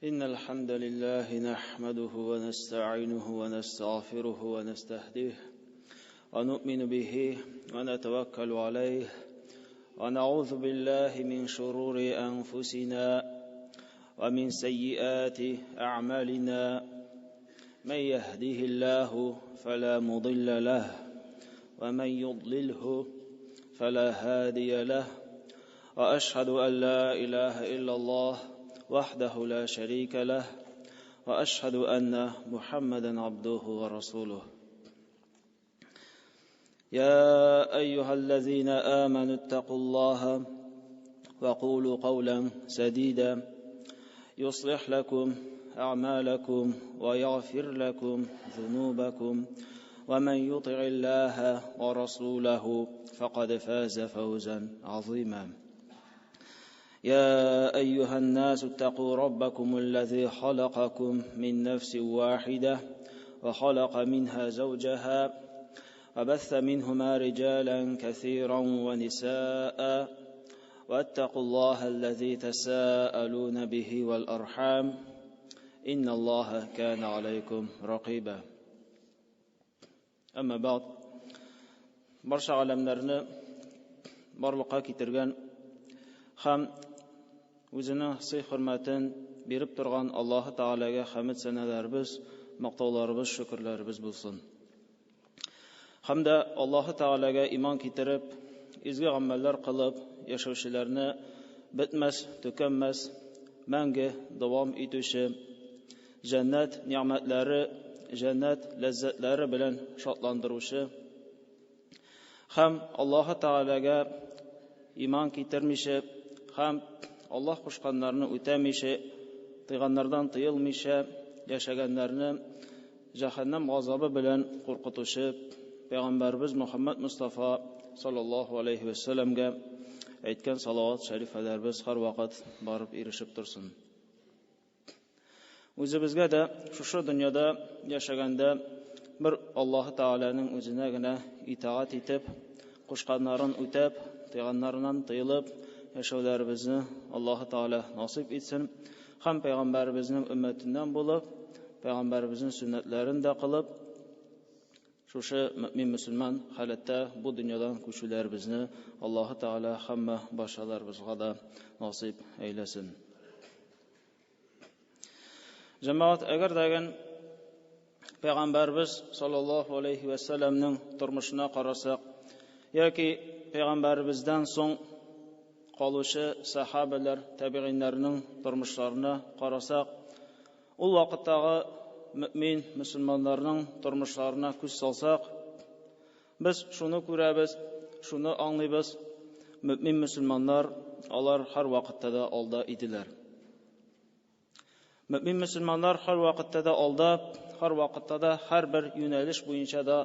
إن الحمد لله نحمده ونستعينه ونستغفره ونستهديه ونؤمن به ونتوكل عليه ونعوذ بالله من شرور أنفسنا ومن سيئات أعمالنا من يهده الله فلا مضل له ومن يضلله فلا هادي له وأشهد أن لا إله إلا الله وحده لا شريك له وأشهد أن محمدا عبده ورسوله يا أيها الذين آمنوا اتقوا الله وقولوا قولا سديدا يصلح لكم أعمالكم ويغفر لكم ذنوبكم ومن يطع الله ورسوله فقد فاز فوزا عظيما يا أيها الناس اتقوا ربكم الذي خلقكم من نفس واحدة وخلق منها زوجها وبث منهما رجالا كثيرا ونساء واتقوا الله الذي تساءلون به والأرحام إن الله كان عليكم رقيبا أما بعد برشا علملرني بارلقا كترغان خام o'zini his hurmatin berib turgan Alloh taolaga hamd sanalarimiz, maqtovlarimiz, shukrlarimiz bo'lsin. Hamda Alloh taolaga iymon keltirib, ezgu amallar qilib yashovchilarni bitmas, tukanmas, mangu davom etuvchi jannat ne'matlari, jannat lazzatlari bilan shodlantiruvchi ham Alloh taolaga iymon keltirmishi ham Allah qo'shganlarni o'tamishi, tiyganlardan tiyilmishi, yashaganlarni jahannam azobi bilan qo'rqitushi payg'ambarimiz Muhammad Mustafa sallallohu alayhi vasallamga aytgan salovat sharifalarimiz har vaqt borib erishib tursin. O'zimizga da shu dunyoda yashaganda bir Alloh taolaning o'zinagina itoat etib, qo'shganlarini o'tab, tiyganlardan tiyilib yashovlarimizni Alloh taolo nasib etsin. Ham payg'ambarimizning ummatidan bo'lib, payg'ambarimizning sunnatlarini qilib, shu mu'min musulmon holatda bu dunyodan ko'chishlarimizni Alloh taolo hamma boshqalarimizga da nasib aylasin. Jamoat, agar degan payg'ambarimiz sollallohu alayhi vasallamning turmushini qarasak yoki payg'ambarimizdan so'ng qoluvchi sahobalar, tabi'inlarning turmushlarini qarasak, u vaqtdagi mu'min musulmonlarning turmushlarini ko'z solsak, biz shuni ko'ramiz, shuni anglaymiz. Mu'min musulmonlar ular har vaqtda olda edilar. Mu'min musulmonlar har vaqtda olda, har vaqtda har bir yo'nalish bo'yicha da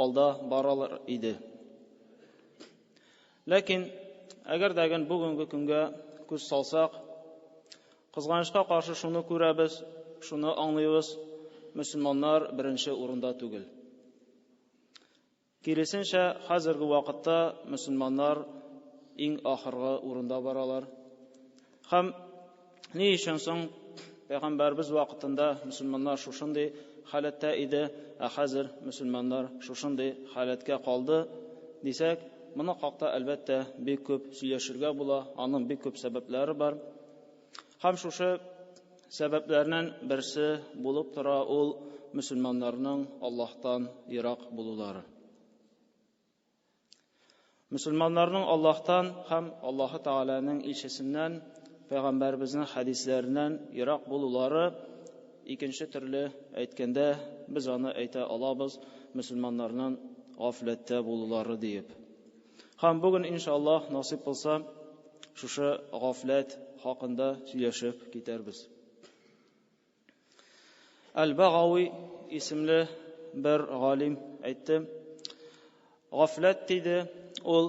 olda boralar edi. Lekin agar degan bugungi kunga ko'z solsak, qizg'anishga qarshi shuni ko'ramiz, shuni anglaymiz. Musulmonlar birinchi o'rinda tugil. Kirisincha hozirgi vaqtda musulmonlar eng oxirgi o'rinda boralar. Ham ne uchun so'ng payg'ambarimiz vaqtida musulmonlar shunday holatda edi, hozir musulmonlar shunday holatga qoldi desak, buni haqda albatta bek ko'p so'ylashirga bo'la, uning bek ko'p sabablari bor. Ham shu sabablarning birisi bo'lib tura ul musulmonlarning Allohdan yiroq bo'lulari. Musulmonlarning Allohdan ham Alloh taolaning elchisidan, payg'ambarimizning hadislaridan yiroq bo'lulari ikkinchi turli aytganda biz uni ayta olamiz, musulmonlarning g'aflatda bo'lulari deb. Ham bugun inshaalloh nasib bo'lsa, shu g'aflat haqida so'zlashib ketarmiz. Al-Bag'awi ismli bir olim aytdi, g'aflat dedi, ul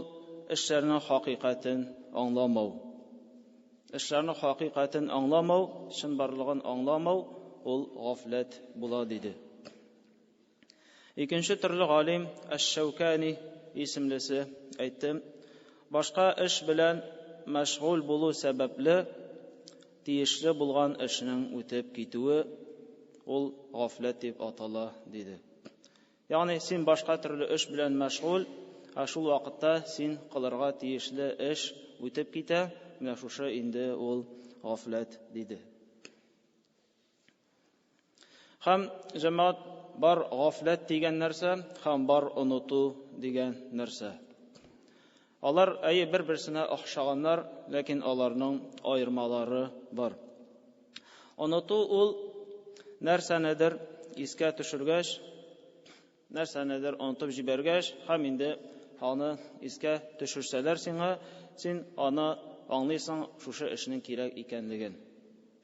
ishlarning haqiqatan anglamau. Ishlarning haqiqatan anglamau, chin borlig'ini anglamau, ul g'aflat bo'ladi dedi. Ikkinchi turli olim Ash-Shawkani ismlisi aytdi, boshqa ish bilan mashg'ul bo'lu sababli тиешле булган эшнең үтеп китүе ул гафләт дип атала диде. Ягъни син башка төрле эш белән мәшгуль, шул вакытта син кылырга тиешле эш үтеп китә, менә шушы инде ул гафләт диде. Һәм җәмәгать бар гафләт дигән нәрсә, һәм бар оныту дигән нәрсә. Алар бер-берсенә охшаганнар, ләкин аларның аермалары бар. Оныту ул нәрсәнедер искә төшергәч, нәрсәнедер онытып җибәргәч, һәм инде аны искә төшерсәләр сиңа, син аны аңлыйсың шушы эшнең кирәк икәнлеген.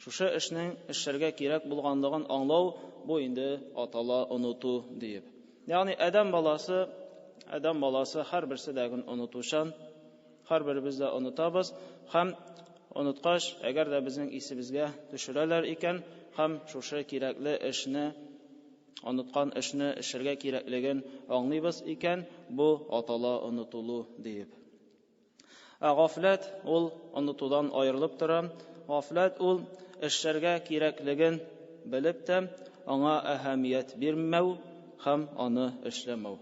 Шушы эшнең эшләргә кирәк булганлыгын аңлау бу инде атала оныту дип. Ягъни адәм баласы һәрберсе дә онытучан, һәрберебез дә онытабыз, һәм оныткач, әгәр дә безнең исебезгә төшерәләр икән, һәм шушы кирәкле эшне, оныткан эшне эшләргә кирәклеген аңлыйбыз икән, бу атала онытылу дип. Гафләт ул онытудан аерылып тора. Гафләт ул эшләргә кирәклеген белеп тә аңа әһәмият бирмәү һәм аны эшләмәү.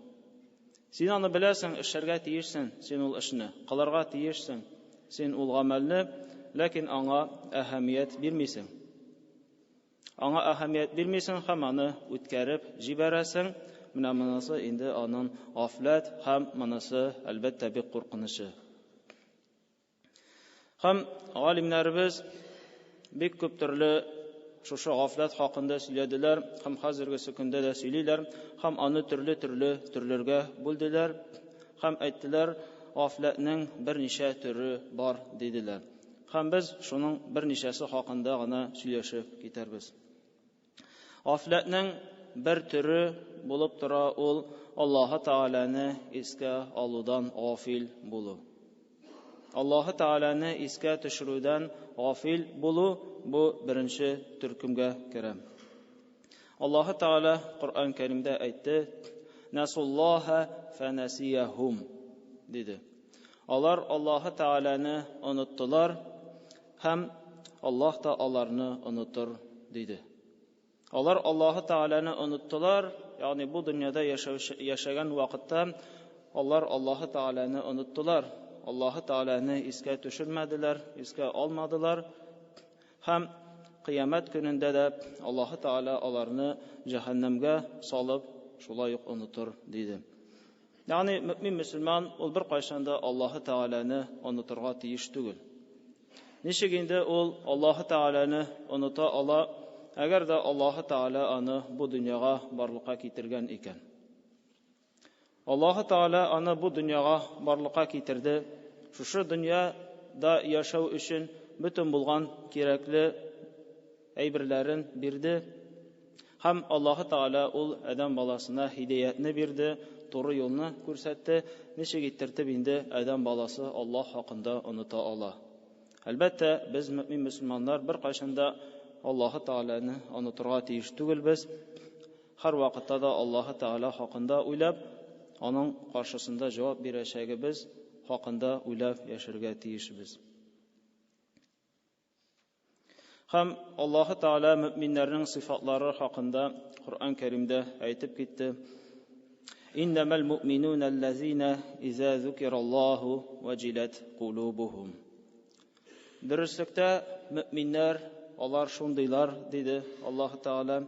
Син аны беләсең, эшләргә тиешсең, син ул эшне кылырга тиешсең, син ул гамәлне, ләкин аңа әһәмият бирмисең. Аңа әһәмият бирмисең һәм аны үткәреп җибәрәсең. Менә монысы инде аның гафләт һәм монысы әлбәттә бик куркынычлы. Һәм галимнәребез бик күп төрле шушы гафләт хакында сөйләделәр, һәм хәзерге көндә дә сөйлиләр, һәм аны төрләргә бүлделәр, һәм әйттеләр, гафләтнең берничә төре бар диделәр. Һәм без шуның берничәсе хакында гына сөйләшеп китәрбез. Гафләтнең бер төре булып тора ул Аллаһ Тәгаләне искә алудан гафил булу. Аллаһ Тәгаләне искә төшерүдән гафил булу бу беренче төркемгә керә. Аллаһ Тәгалә Коръән Кәримдә әйтте: "Насуллаһа фанасияһум" диде. Алар Аллаһ Тәгаләне оныттылар, һәм Аллаһ та аларны онытыр диде. Алар Аллаһ Тәгаләне оныттылар, ягъни бу дөньяда яшәгән вакытта алар Аллаһ Тәгаләне оныттылар. Аллаһ Тәгаләне искә төшермәделәр, искә алмадылар, һәм кыямәт көнендә дә Аллаһ Тәгалә аларны җәһәннәмгә салып, шулай ук онытыр диде. Ягъни мөэмин мөселман ул бер кайчанда Аллаһ Тәгаләне онытырга тиеш түгел. Ничек инде ул Аллаһ Тәгаләне оныта ала, әгәр дә Аллаһ Тәгалә аны бу дөньяга барлыкка китергән икән? Аллаһ Тәгалә аны бу дөньяга барлыкка китерде. Шушы дөньяда яшәү өчен бөтен булган кирәкле әйберләрен бирде. Һәм Аллаһ Тәгалә ул адәм баласына һидаятны бирде, туры юлны күрсәтте. Ничек иттереп инде адәм баласы Аллаһ хакында оныта ала? Әлбәттә, без мөэмин мөселманнар бер кайчанда Аллаһ Тәгаләне онытырга тиеш түгелбез. Һәр вакытта да Аллаһ Тәгалә хакында уйлап, аның каршысында җавап бирәчәгебез хакында уйлап яшәргә тиешбез. Һәм Аллаһ Тәгалә мөэминнәрнең сыйфатлары хакында Коръән Кәримдә әйтеп китте: "Иннамал муъминуна аллазина иза зукираллаһу ваҗилат кулубухум." Дөреслектә мөэминнәр алар шундыйлар диде Аллаһ Тәгалә.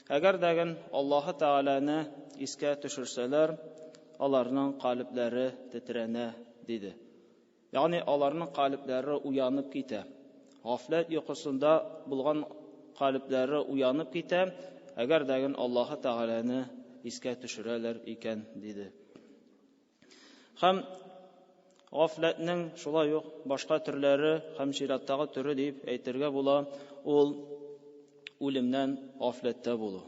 Әгәр дәген Аллаһ Тәгаләне искә төшерсәләр, аларның калпләре тетрәнә диде. Ягъни аларның калпләре уянып китә. Гафләт йокысында булган калпләре уянып китә, әгәр дәген Аллаһ Тәгаләне искә төшерәләр икән диде. Һәм гафләтнең шулай ук башка төрләре һәм чираттагы төре дип әйтергә була, ул үлемнән гафләттә булу.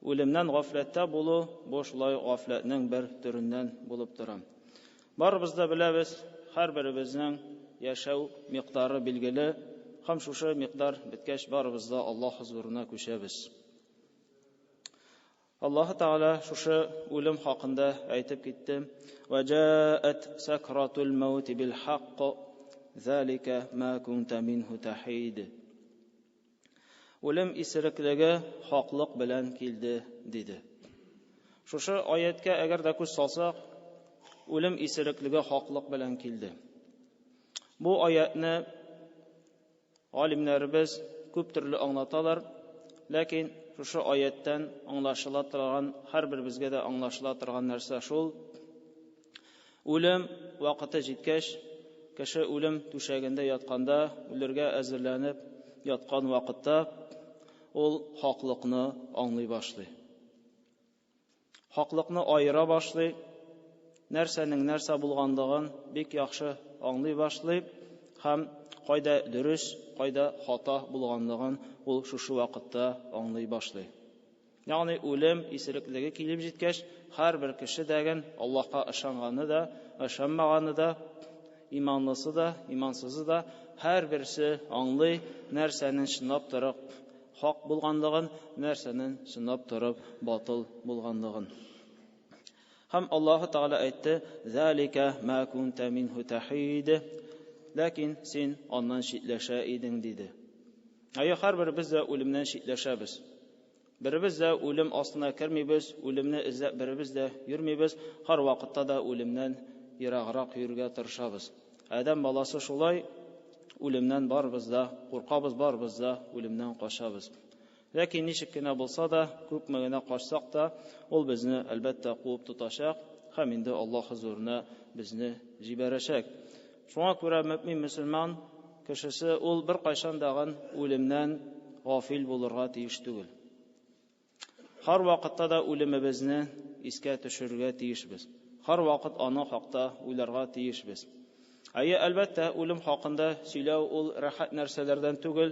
Үлемнән гафләттә булу бу шулай гафләтнең бер төреннән булып тора. Барыбыз да беләбез, һәрберебезнең яшәү микъдары билгеле, һәм шушы микъдар беткәч барыбыз да Аллаһ хузурына күчәбез. Аллаһ Тәгалә шушы үлем хакында әйтеп китте: "Ва җаат сакратул маут бил хакк ذَلِكَ مَا كُنْتَ مِنْهُ تَحِيدِ. Үлем исереклеге хаклык белән килде, диде. Шушы аятка әгәр дә күз салсак, үлем исереклеге хаклык белән килде. Бу аятны алимнәребез күп төрле аңлаталар, ләкин шушы аяттан аңлашыла торган, һәрбер безгә дә аңлашыла торган нәрсә шул: үлем вакыты җиткәч, кеше үлем түшәгендә ятканда, үләргә әзерләнеп яткан вакытта ул хаклыкны аңлый башлый. Хаклыкны аера башлый, нәрсәнең нәрсә булганлыгын бик яхшы аңлый башлый һәм кайда дөрес, кайда хата булганлыгын ул шушы вакытта аңлый башлый. Ягъни үлем исереклеге килеп җиткәч, һәрбер кеше дәгән Аллаһка ышанганы да, ышанмаганы да, иманлысы да, имансызы да һәрберсе аңлый нәрсәнең чынлап торып хак булганлыгын, нәрсәнең чынлап торып батыл булганлыгын. Һәм Аллаһу Тәгалә әйтте: "Зәлика ма кунта минһу тахид", ләкин син аннан шитләшә идең, диде. Һәрбер без дә үлемнән шитләшәбез. Беребез дә үлем астына кермибез, үлемне эзләп беребез дә йөрмибез, һәр вакытта да үлемнән ераграк йөргә тырышабыз. Адәм баласы шулай, үлемнән барбыз да, куркабыз, барбыз да, үлемнән качабыз. Ләкин ничек кенә булса да, күпме генә качсак та, ул безне әлбәттә куып тотачак һәм инде Аллаһ хузурына безне җибәрәчәк. Шуңа күрә мөмин мөселман кешесе ул бер кайчан дагы үлемнән гафил булырга тиеш түгел. Һәр вакытта да үлемебезне искә төшерергә тиешбез. Һәр вакыт аны хакта уйларга тиешбез. Әлбәттә, үлем хакында сөйләү ул рәхәт нәрсәләрдән түгел.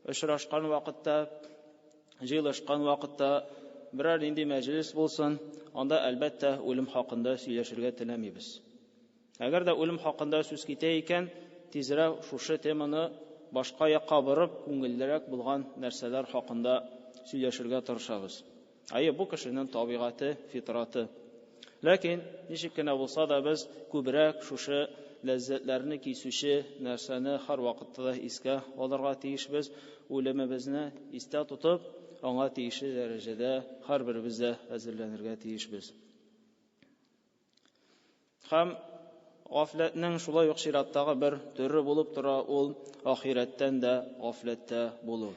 Очрашкан вакытта, җыелышкан вакытта, берәр нинди мәҗлес булсын, анда әлбәттә үлем хакында сөйләшергә теләмибез. Әгәр дә үлем хакында сүз китә икән, тизрәк шушы теманы башка якка борып, күңеллерәк булган нәрсәләр хакында сөйләшергә тырышабыз. Бу кешенең табигаты, фитраты. Ләкин ничек кенә булса да без күбрәк шушы ләззәтләрне кисүче нәрсәне һәр вакытта да искә алырга тиешбез. Үлемебезне истә тотып, аңа тиешле дәрәҗәдә һәрберебез дә әзерләнергә тиешбез. Һәм гафләтнең шулай ук шираттагы бер төре булып тора, ул ахираттан да гафләттә булу.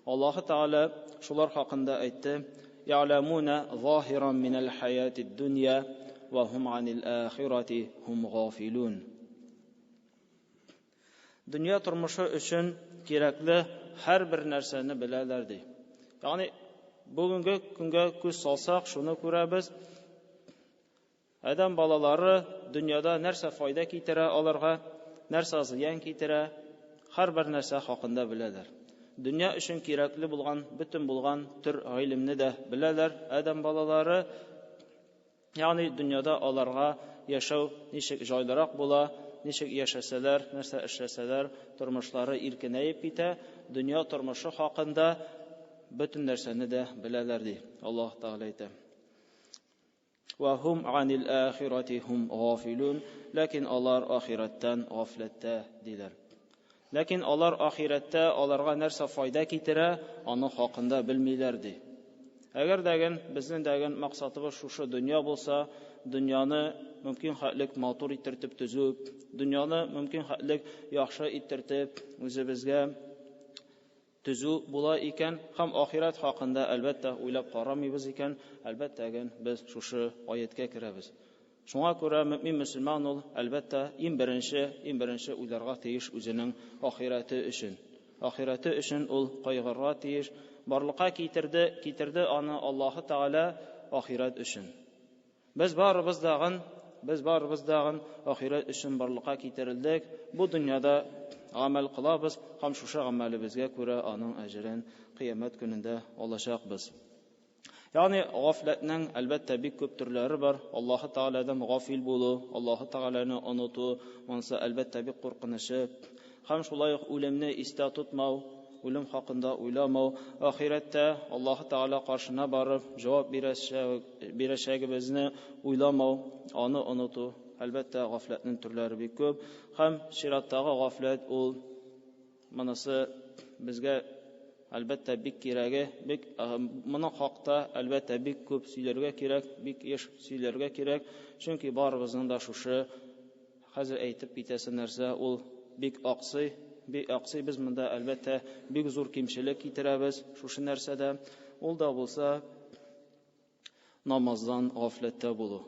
Аллаһу Тәгалә шулар хакында әйтте: "Я'ламуна захиран минал хаятид дунья ва хум анил ахирати хум гафилун." Дөнья тормышы өчен кирәкле һәрбер нәрсәне беләләр ди. Ягъни бүгенге көнгә күз салсак, шуны күрәбез. Адәм балалары дөньяда нәрсә файда китерә аларга, нәрсә зыян китерә, һәрбер нәрсә хакында беләләр. Дөнья өчен кирәкле булган, бөтен булган төр гыйлемне дә беләләр адәм балалары. Ягъни дөньяда аларга яшәү ничек җайлырак була, ничек яшәсәләр, нәрсә эшләсәләр, тормышлары иркенәеп китә, дөнья тормышы хакында бөтен нәрсәне дә беләләр ди. Аллаһ Тәгалә әйтә: "Ва хум анил ахирати хум гафилун", ләкин алар ахираттан гафләттә диләр. Ләкин алар ахираттә аларга нәрсә файда китерә, аны хакында белмиләр ди. Әгәр дәген безнең дәген максатыбыз шушы дөнья булса, дөньяны мөмкин хәтлек матур иттереп төзү, дөньяны мөмкин хәтлек яхшы иттереп үзебезгә төзү була икән, һәм ахират хакында әлбәттә уйлап карамыйбыз икән, әлбәттә без шушы аятка керәбез. Шуңа күрә мөмин мөселман ул әлбәттә иң беренче уйларга тиеш үзенең ахираты өчен. Ахираты өчен ул кайгырга тиеш, барлыкка китерде аны Аллаһу Тәгалә ахират өчен. Без барыбыз дагы ахират өчен барлыкка китерелдек. Бу дөньяда гамәл кылабыз, һәм шушы гамәлебезгә күрә аның әҗрен кыямәт көнендә алачакбыз. Ягъни гафләтнең әлбәттә бик күп төрләре бар. Аллаһу Тәгаләдән гафил булу, Аллаһу Тәгаләне оныту, монысы әлбәттә бик куркынычлы. Һәм шулай ук үлемне истә тотмау, үлем хакында уйламау, ахирәттә Аллаһу Тәгалә каршына барып җавап бирәчәгебезне уйламау, аны оныту, Әлбәттә, гафләтнең төрләре бик күп. Һәм чираттагы гафләт ул монысы безгә әлбәттә бик кирәге, бик моның хакта әлбәттә бик күп сөйләргә кирәк, бик еш сөйләргә кирәк. Чөнки барыбызның да шушы хәзер әйтеп китәсе нәрсә ул бик аксый. Без монда әлбәттә бик зур кимчелек китерәбез шушы нәрсәдә. Ул да булса намаздан гафләттә булу.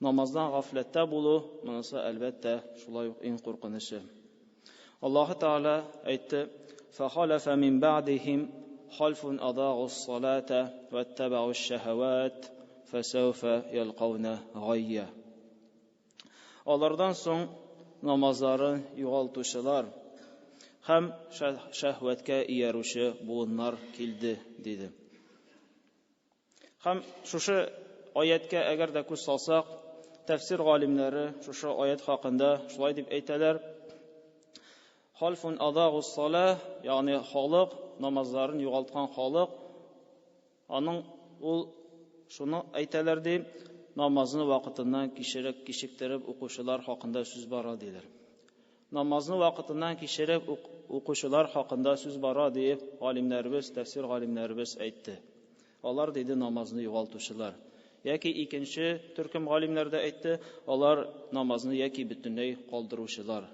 Намаздан гафләттә булу монысы әлбәттә шулай ук иң куркынычы. Аллаһ Тәгалә әйтте: فَخَلَفَ مِنْ بَعْدِهِمْ خَلْفٌ أَضَاعُوا الصَّلَاةَ وَاتَّبَعُوا الشَّهَوَاتِ فَسَوْفَ يَلْقَوْنَ غَيًّا. Алардан соң намазларын югалтучылар һәм шәһвәткә иярүче буыннар килде, диде. Һәм шушы аяткә әгәр дә күз салсак, тәфсир галимнәре шушы аят хакында шулай дип әйтәләр: Халфун адагус сала, ягъни халык, намазларын югалткан халык, аның ул шуны әйтәләр ди, намазны вакытыннан кичектереп укучылар хакында сүз бара диләр. Намазны вакытыннан кичереп укучылар хакында сүз бара дип галимнәребез, тәфсир галимнәребез әйтте. Алар диде намазны югалтучылар. Яки икенче төркем галимнәр дә әйтте, алар намазны яки бөтенләй калдыручылар.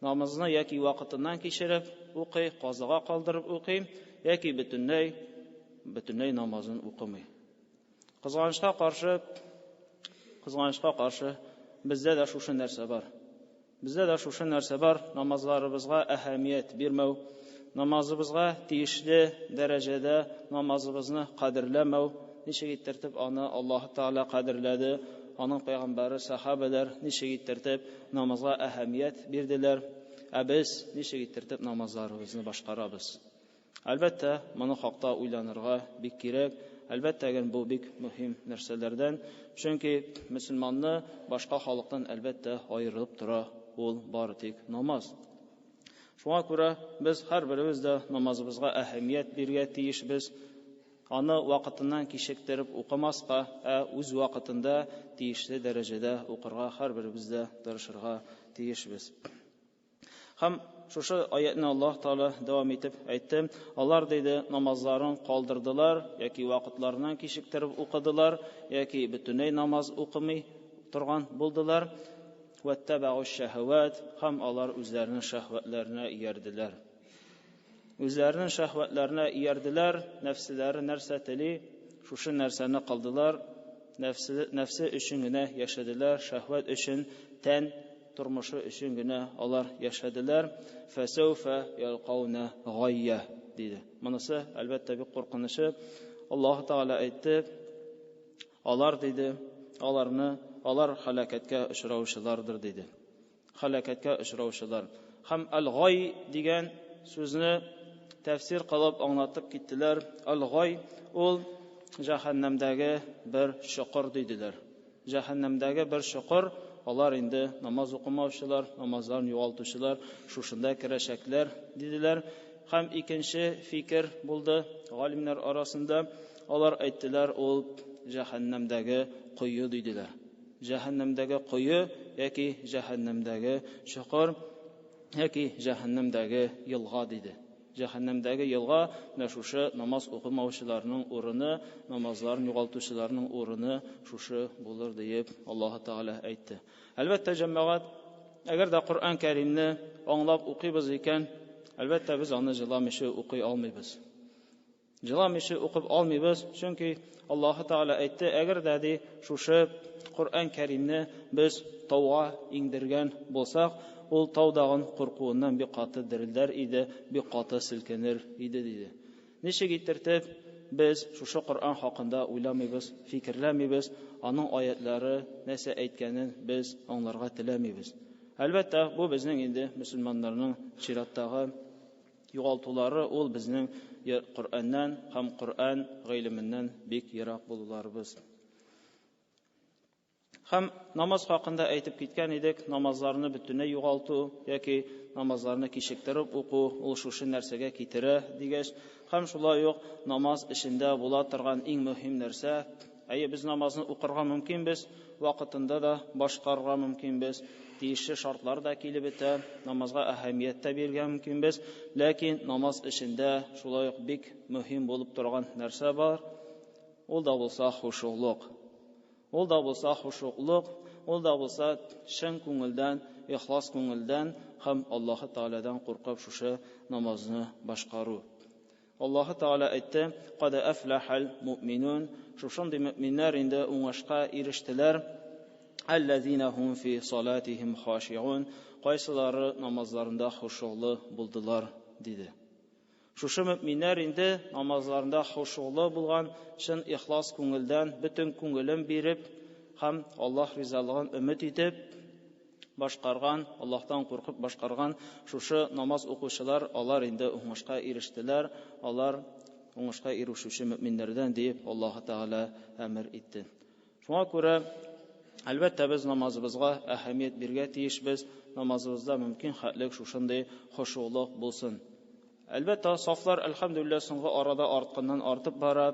Намазны яки вакытыннан кичереп укый, казага калдырып укый, яки бөтенләй намазын укымый. Кызганычка каршы бездә дә шушы нәрсә бар. Намазларыбызга әһәмият бирмәү, намазыбызга тиешле дәрәҗәдә намазыбызны кадерләмәү. Ничек иттереп аны Аллаһ Тәгалә кадерләде, аның пәйгамбәре, сахабалар ничек иттереп намазга әһәмият бирделәр, ә без ничек иттереп намазларыбызны башкарабыз. Әлбәттә, моны хакта уйланырга бик кирәк. Әлбәттә, бу бик мөһим нәрсәләрдән, чөнки мөселманны башка халыктан әлбәттә аерылып тора ул бары тик намаз. Шуңа күрә без һәрберебез дә намазыбызга әһәмият бирергә тиешбез. Аны вакытыннан кичектереп укымаска, үз вакытында тиешле дәрәҗәдә укырга һәрберебез дә тырышырга тиешбез. Һәм шушы аятны Аллаһ Тәгалә дәвам итеп әйтте: алар диде намазларын калдырдылар, яки вакытларыннан кичектереп укыдылар, яки бөтенләй намаз укымый торган булдылар. وَاتَّبَعُوا الشَّهَوَاتِ һәм алар үзләренең шәһвәтләренә иярделәр. Үзләренең шәһвәтләренә иярделәр, нәфселәре нәрсә тели, шушы нәрсәне кылдылар, нәфсе өчен генә яшәделәр, шәһвәт өчен, тән тормышы өчен генә алар яшәделәр. فَسَوْفَ يَلْقَوْنَ غَيًّا диде. Монысы әлбәттә бик куркынычы. Аллаһ Тәгалә әйтте: алар диде, алар халакәткә очраучылардыр диде. Халакәткә очраучылар. Һәм ал-гай дигән сүзне тәфсир кылып аңлатып киттеләр. Ал-гай ул җәһәннәмдәге бер чокыр диделәр. Җәһәннәмдәге бер чокыр. Алар инде намаз укымаучылар, намазларын югалтучылар шушында керәчәкләр диделәр. Һәм икенче фикер булды галимнәр арасында. Алар әйттеләр, ул җәһәннәмдәге куе диделәр. Җәһәннәмдәге куе яки җәһәннәмдәге чокыр яки җәһәннәмдәге елга диде. Җәһәннәмдәге елга шушы намаз укымаучыларның урыны, намазларын югалтучыларның урыны шушы булыр дип Аллаһ Тәгалә әйтте. Әлбәттә, җәмәгать, әгәр дә Коръән Кәримне аңлап укыйбыз икән, әлбәттә без аны җыламыйча укый алмыйбыз. Җыламыйча укып алмыйбыз, чөнки Аллаһ Тәгалә әйтте, әгәр дә шушы Коръән Кәримне без тауга иңдергән булсак, ул таудагын куркуыннан бик каты дерелдәр иде, бик каты селкенер иде диде. Ничек иттереп без шушы Коръән хакында уйламыйбыз, фикерләмибез, аның аятлары нәрсә әйткәнен без аңларга теләмибез. Әлбәттә, бу безнең инде мөселманнарның чираттагы югалтулары, ул безнең Коръәннән һәм Коръән гыйлеменнән бик ерак булуларыбыз. Һәм намаз хакында әйтеп киткән идек, намазларны бөтенләй югалту яки намазларны кичектереп уку ул шушы нәрсәгә китерә дигәч, һәм шулай ук намаз эшендә була торган иң мөһим нәрсә Без намазны укырга мөмкинбез, вакытында да башкарырга мөмкинбез. Тиешле шартлар да килеп бетә, намазга әһәмият тә бирергә мөмкинбез. Ләкин намаз эшендә шулай ук бик мөһим булып торган нәрсә бар. Ул да булса хушуклык. Ул да булса чын күңелдән, ихлас күңелдән һәм Аллаһ Тааладан куркып шушы намазны башкару. Аллаһ Таала әйтте: "Кад афлахал муъминун", шушындый мөэминнәр инде уңышка ирештеләр. "Аллазина хум фи салатихим хашиун", кайсылары намазларында хушуклы булдылар диде. Шушы мөэминнәр инде намазларында хушуклы булган, чын ихлас күңелдән, бөтен күңелен биреп һәм Аллаһ ризалыгын өмет итеп башкарган, Аллаһтан куркып башкарган шушы намаз укучылар, алар инде уңышка ирештеләр, алар уңышка ирешүче мөэминнәрдән дип Аллаһ Таала әмер итте. Шуңа күрә әлбәттә без намазыбызга әһәмият бирергә тиешбез, намазыбызда мөмкин хәтлек шушындый хушулык булсын. Әлбәттә сафлар әлхәмдүлилләһ соңгы арада артканнан артып бара,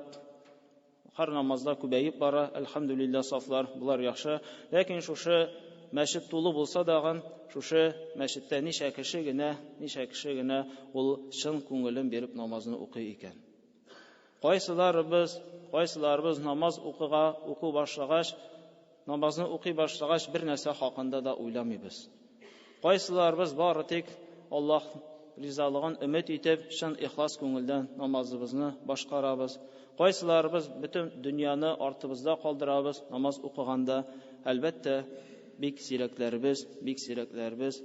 һәр намазда күбәеп бара, әлхәмдүлилләһ сафлар, булар яхшы. Ләкин шушы мәчет тулы булса дагы, шушы мәчеттә ничә кеше генә ул чын күңелен биреп намазны укый икән. Кайсыларыбыз намаз намазны укый башлагач бер нәрсә хакында да уйламыйбыз. Кайсыларыбыз бары тик Аллаһ ризалыгын өмет итеп, чын ихлас күңелдән намазыбызны башкарабыз. Кайсыларыбыз бөтен дөньяны артыбызда калдырабыз намаз укыганда. Әлбәттә бик сирәкләрбез,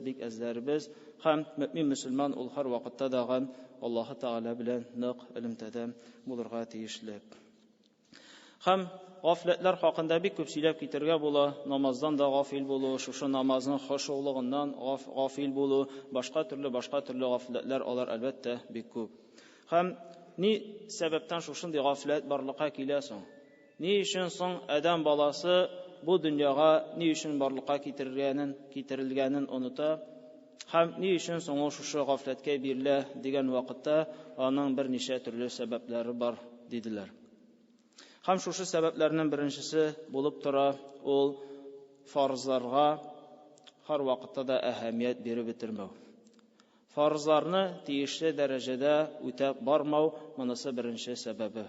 бик әзләрбез һәм мөэмин мөселман ул һәр вакытта дагы Аллаһ Таала белән нык элемтәдә булырга тиешле. Һәм гафләтләр хакында бик күп сөйләп китәргә була. Намаздан да гафил булу, шушы намазның хушуклыгыннан гафил булу, башка төрле гафләтләр алар әлбәттә бик күп. Һәм ни сәбәптән шушындый гафләт барлыкка килә соң? Ни өчен соң адам баласы бу дөньяга ни өчен барлыкка китерелгәнен оныта? Һәм ни өчен соң шушы гафләткә бирелә дигән вакытта аның берничә төрле сәбәпләре бар диделәр. Һәм шушы сәбәпләрнең беренчесе булып тора, ул фарызларга һәр вакытта да әһәмият биреп бетермәү. Фарызларны тиешле дәрәҗәдә үтәп бармау монысы беренче сәбәбе.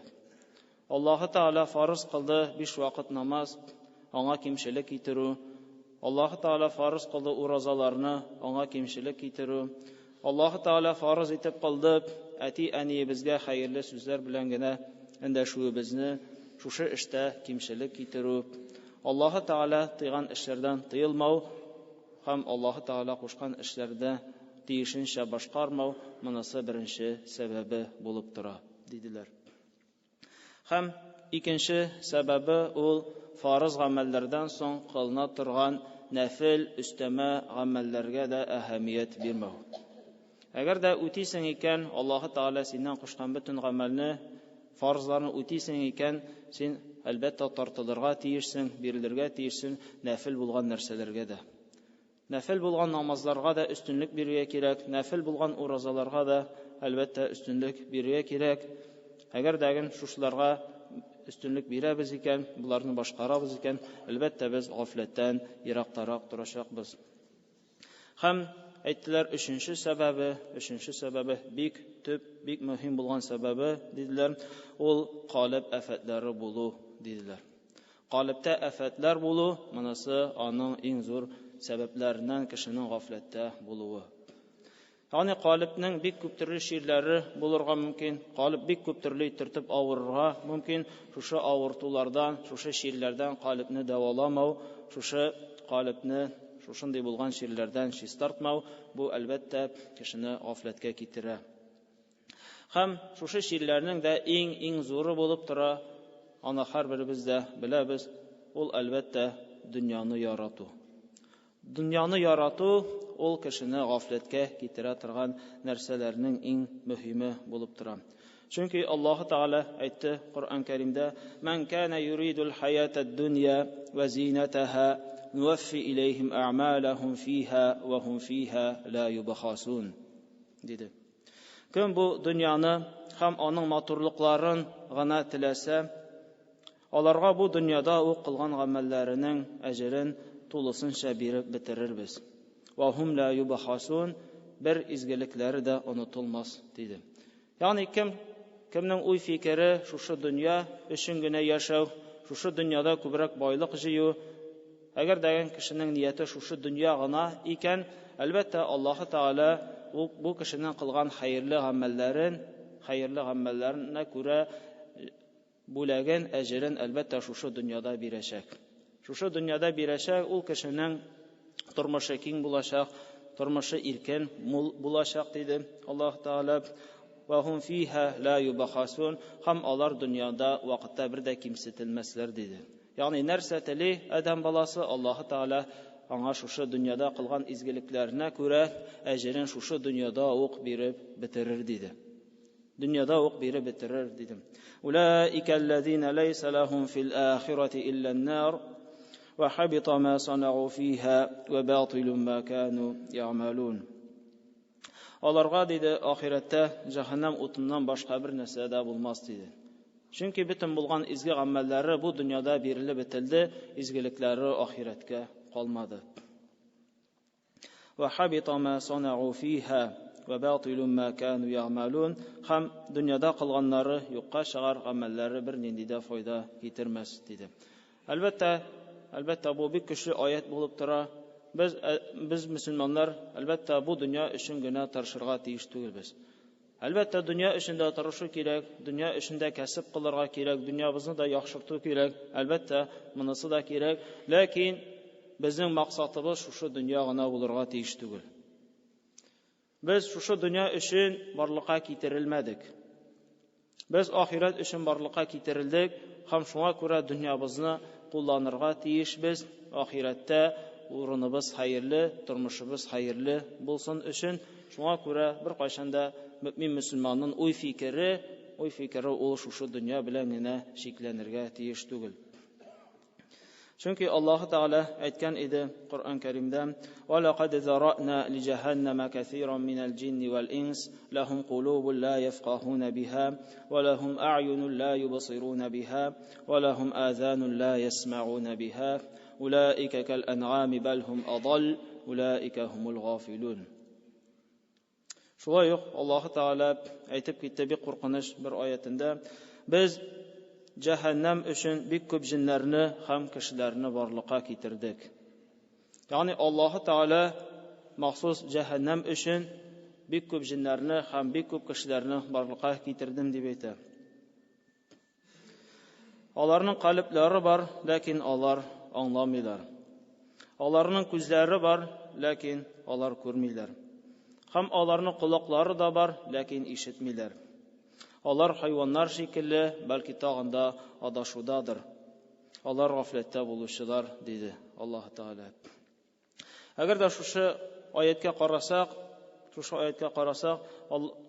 Аллаһ Таала фарыз кылды 5 вакыт намаз, аңа кимчелек китерү. Аллаһ Таала фарыз кылды уразаларны, аңа кимчелек китерү. Аллаһ Таала фарыз итеп кылды әти-әниебезгә хәерле сүзләр белән генә эндәшүебезне, шушы эштә кимчелек китерү. Аллаһ Таала тыйган эшләрдән тыелмау һәм Аллаһ Таала кушкан эшләрдә тиешенчә башкармау монысы беренче сәбәбе булып тора диделәр. Һәм икенче сәбәбе ул фарыз гамәлләрдән соң кылына торган нәфил өстәмә гамәлләргә дә әһәмият бирмәү. Әгәр дә үтисең икән, Аллаһ Таала синнән кушкан бөтен гамәлне, фарызларны үтисең икән, син әлбәттә тартылырга тиешсең, бирелергә тиешсең нәфил булган нәрсәләргә дә. Нәфил булган намазларга да өстенлек бирергә кирәк, нәфил булган уразаларга да әлбәттә өстенлек бирергә кирәк. Әгәр дә шушыларга өстенлек бирәбез икән, буларны башкарабыз икән, әлбәттә без гафләттән ерактарак торачакбыз. Һәм әйттеләр, өченче сәбәбе бик төп, бик мөһим булган сәбәбе диделәр, ул калып афәтләре булу диделәр. Калыпта афәтләр булу, монысы аның иң зур сәбәпләреннән кешенең гафләттә булуы. Ягъни калыпның бик күп төрле ширләре булырга мөмкин, калып бик күп төрле төртеп авырырга мөмкин. Шушы авыртулардан, шушы ширләрдән калыпны дәваламау, шушы калыпны шушындый булган ширләрдән чистартмау, бу әлбәттә кешене гафләткә китерә. Һәм шушы ширләрнең дә иң зуры булып тора, аны һәрберебез дә беләбез, ул әлбәттә дөньяны ярату. Дөньяны ярату ул кешене гафләткә китерә торган нәрсәләрнең иң мөһиме булып тора. Чөнки Аллаһ Таала әйтте Коръән Кәримдә: "Ман кана юридул хаятад дунья ва зинатаха, нуффи илейхим аъмалахум фиха ва хум фиха ла юбхасун." диде. Кем бу дөньяны һәм аның матурлыкларын гына теләсә, Аларга бу дөньяда ук кылган гамәлләренең әҗерен тулысынча биреп бетерербез. Ва хум ла юбхасун, бер изгелекләре дә онытылмас диде. Ягъни кемнең уй фикере шушы дөнья өчен генә яшәү, шушы дөньяда күбрәк байлык җыю, әгәр дәгән кешенең нияте шушы дөнья гына икән, әлбәттә Аллаһ Тәгалә бу кешенең кылган хәерле гамәлләренә күрә бүләген, әҗерен әлбәттә шушы дөньяда бирәчәк. Шушы дөньяда бирәчәк, ул кешенең тормышы киң булачак, тормышы иркен, мул булачак диде Аллаһ Тәгалә. Ва хум фиха ла юбхасун, һәм алар дөньяда вакытта бер дә кимсетелмәсләр диде. Ягъни нәрсә тели адәм баласы, Аллаһ Тәгалә аңа шушы дөньяда кылган изгелекләренә күрә әҗерен шушы дөньяда ук биреп бетерер диде. Дөньяда ук биреп бетерер диде. Улаика аллазина лайса лахум фил ахирати илля ан-нар ва хабита ма санау фиха ва батилун ма кану яъмалун. Аларга диде ахиратта җәһәннәм утыннан башка бер нәрсә дә булмас диде. Чөнки бөтен булган изге гамәлләре бу дөньяда бирелеп бетелде, изгелекләре ахиратка калмады. Ва хабита ма санау фиха ва батилун ма кану яъмалун, һәм дөньяда кылганнары юкка чыгар, гамәлләре бер нинди дә файда китермәс диде. Әлбәттә бу бик көчле аят булып тора. Без мөселманнар әлбәттә бу дөнья өчен генә тырышырга тиеш түгелбез. Әлбәттә дөнья өчендә тырышу кирәк, дөнья өчендә кәсеп кылырга кирәк, дөньябызны да яхшырту кирәк. Әлбәттә монысы да кирәк, ләкин безнең максатыбыз шушы дөнья гына булырга тиеш түгел. Без шушы дөнья өчен барлыкка китерелмәдек. Без ахират өчен барлыкка китерелдек, һәм шуңа күрә дөньябызны кулланырга тиешбез. Ахиратта урыныбыз хәерле, тормышыбыз хәерле булсын өчен, шуңа күрә бер кайчанда мөмин мөселманның уй фикере ул шушы дөнья белән генә шикләнергә тиеш түгел. Чөнки Аллаһ Тәгалә әйткән иде Коръән Кәримдә: "Ва лaqad zara'na li jahannama kathiran min al-jinni wal-ins lahum qulubun la yafqahuna biha wa lahum a'yunun la yubsiruna biha wa lahum adhanun la yasma'una biha ulaika kal-an'ami bal hum adall ulaika humul ghafilun." Шулай ук Аллаһ Тәгалә әйтеп китте бик куркыныч бер аятында: "Без җәһәннәм өчен бик күп җиннәрне һәм кешеләрне барлыкка китердек." Ягъни Аллаһ Тәгалә махсус җәһәннәм өчен бик күп җиннәрне һәм бик күп кешеләрне барлыкка китердем дип әйтә. Аларның калебләре бар, ләкин алар аңламыйлар. Аларның күзләре бар, ләкин алар күрмиләр. Һәм аларның колаклары да бар, ләкин ишетмиләр. Алар хайваннар шикелле, бәлки тагында адашудадыр. Алар гафләттә булучылар, диде Аллаһ Тәгалә. Әгәр дә шушы аятка карасак,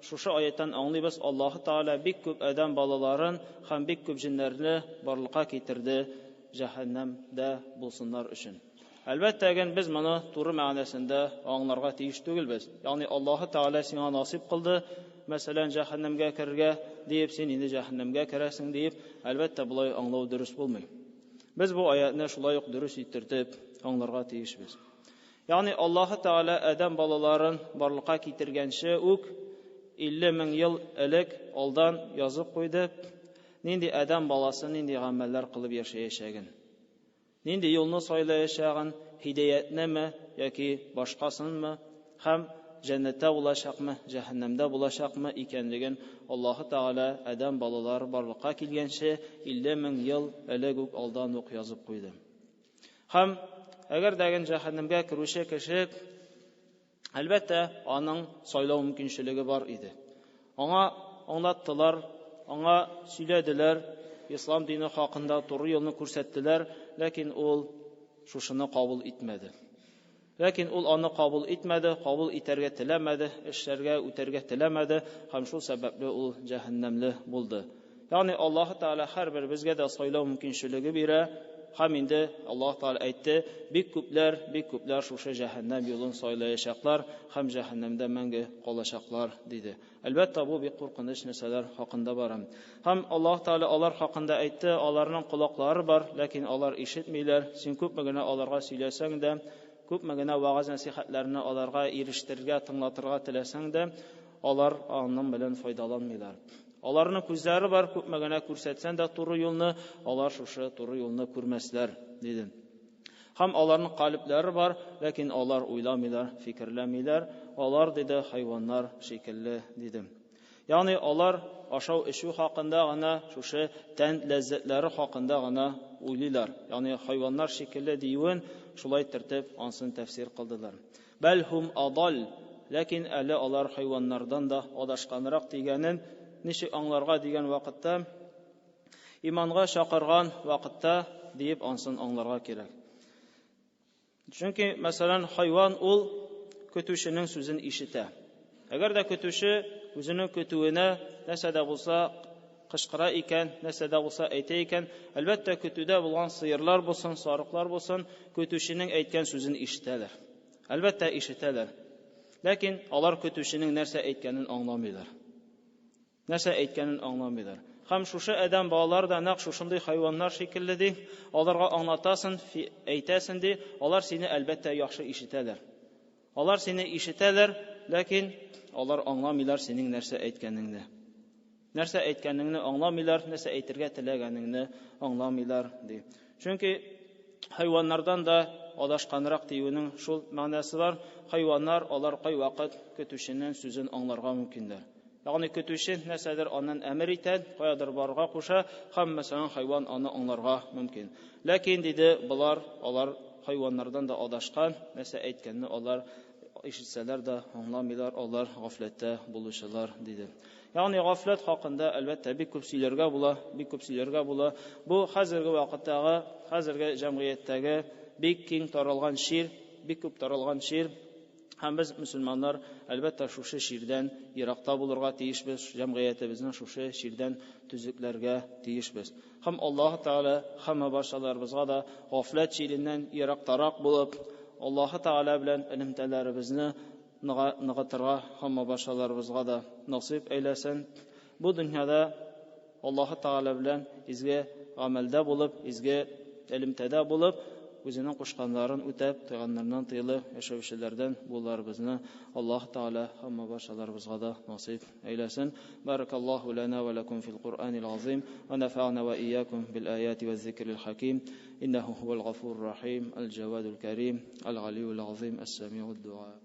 шушы аяттан аңлыйбыз, Аллаһ Тәгалә бик күп адәм балаларын һәм бик күп җиннәрне барлыкка китерде җәһәннәмдә булсыннар өчен. Әлбәттә, без моны туры мәгънәсендә аңларга тиеш түгелбез. Ягъни Аллаһ Тәгалә сиңа насыйп кылды, мәсәлән, җәһәннәмгә кергә дип, син инде җәһәннәмгә керәсең дип, әлбәттә булай аңлау дөрес булмый. Без бу аятны шулай ук дөрес иттереп аңларга тиешбез. Ягъни Аллаһ Тәгалә адәм балаларын барлыкка китергәнче үк 50 мең ел элек алдан язып куйды, нинди адәм баласы нинди гамәлләр кылып яшәячәген, нинди юлны сайлаячагын, һидаятнеме яки башкасынмы, һәм җәннәттә булачакмы, җәһәннәмдә булачакмы икәнлеген Аллаһ Тәгалә адәм балалары барлыкка килгәнче 50 мең ел элек үк алдан ук язып куйды. Һәм әгәр дәген җәһәннәмгә керүче кеше, әлбәттә, аның сайлау мөмкинчелеге бар иде. Аңа аңлаттылар, аңа сөйләделәр, ислам дине хакында туры юлны күрсәттеләр, ләкин ул шушыны кабул итмәде. Ләкин ул аны кабул итмәде, кабул итәргә теләмәде, эшләргә үтәргә теләмәде, һәм шул сәбәпле ул җәһәннәмле булды. Ягъни Аллаһ Тәгалә һәрбер безгә дә сайлау мөмкинчелеге бирә, Һәм инде Аллаһ Таала әйтте, бик күпләр шушы җәһәннәм юлын сайлаячаклар һәм җәһәннәмдә мәңге калачаклар диде. Әлбәттә, бу бик куркыныч нәрсәләр хакында бара. Һәм Аллаһ Таала алар хакында әйтте, аларның колаклары бар, ләкин алар ишетмиләр. Син күпме генә аларга сөйләсәң дә, күпме генә вагыз-насихатларны аларга ирештерергә, тыңлатырга теләсәң дә, алар аның белән файдаланмыйлар. Аларның күзләре бар, күпме генә күрсәтсәң дә туры юлны, алар шушы туры юлны күрмәсләр, диде. Һәм аларның калебләре бар, ләкин алар уйламыйлар, фикерләмиләр. Алар, диде, хайваннар шикелле, диде. Ягъни алар ашау-эчү хакында гына, шушы тән ләззәтләре хакында гына уйлыйлар. Ягъни хайваннар шикелле диюен шулай тәртип ансын тәфсир кылдылар. Бәлхум адал, ләкин әле алар хайваннардан да адашканрак дигәнен ничек аңларга дигән вакытта, иманга чакырган вакытта дип ансын аңларга кирәк. Чөнки, мәсәлән, хайван ул көтүченең сүзен ишетә. Әгәр дә көтүче үзенең көтүенә нәрсә дә булса кычкыра икән, нәрсә дә булса әйтә икән, әлбәттә көтүдә булган сыерлар булсын, сарыклар булсын, көтүченең әйткән сүзен ишетәләр. Әлбәттә ишетәләр. Ләкин алар көтүченең нәрсә әйткәнен аңламыйлар. Нәрсә әйткәнен аңламыйлар. Һәм шушы адәм балалар да нәкъ шушындый хайваннар шикелле ди, аларга аңлатасың, әйтәсең ди, алар сине әлбәттә яхшы ишетәләр. Алар сине ишетәләр, ләкин алар аңламыйлар синең нәрсә әйткәнеңне. Нәрсә әйткәнеңне аңламыйлар, нәрсә әйтергә теләгәнеңне аңламыйлар ди. Чөнки хайваннардан да адашканрак диюнең шул мәгънәсе бар. Хайваннар алар кайвакыт көтүченең сүзен аңларга мөмкиннәр. Ягъни көтүче нәрсәдер аннан әмер итә, каядыр барырга куша, һәм мәсәлән хайван аны аңларга мөмкин. Ләкин диде, алар хайваннардан да адашкан, нәрсә әйткәнне алар ишетсәләр дә аңламыйлар, алар гафләттә булучылар диде. Ягъни гафләт хакында әлбәттә бик күп сөйләргә була. Бу хәзерге вакыттагы, хәзерге җәмгыятьтәге бик киң таралган шир, бик күп таралган шир. Һәм без мөселманнар әлбәттә шушы ширдән еракта булырга тиешбез, җәмгыятебезнең шушы ширдән түзекләргә тиешбез. Һәм Аллаһ Таала һәм башкаларыбызга да гафләт ширеннән ерактарак булып, Аллаһ Таала белән элемтәләребезне ныгытырга һәм башкаларыбызга да насыйп әйләсен. Бу дөньяда Аллаһ Таала белән изге гамәлдә булып, изге элемтәдә булып, үзенең кушканнарын үтәп, тыйганнардан тыелып яшәүчеләрдән буларыбызны Аллаһ Таала һәм башкаларыбызга да насыйп әйләсен. Баракаллаһу лана ва лакум фил Qur'анил азим ва нафa'на ва iyyakum bil ayati ваз зикрил хаким. Иннаху хувал гафурur рахим, аль-джавадул карим, аль-алиюл азим, ас-сами'уд дуа.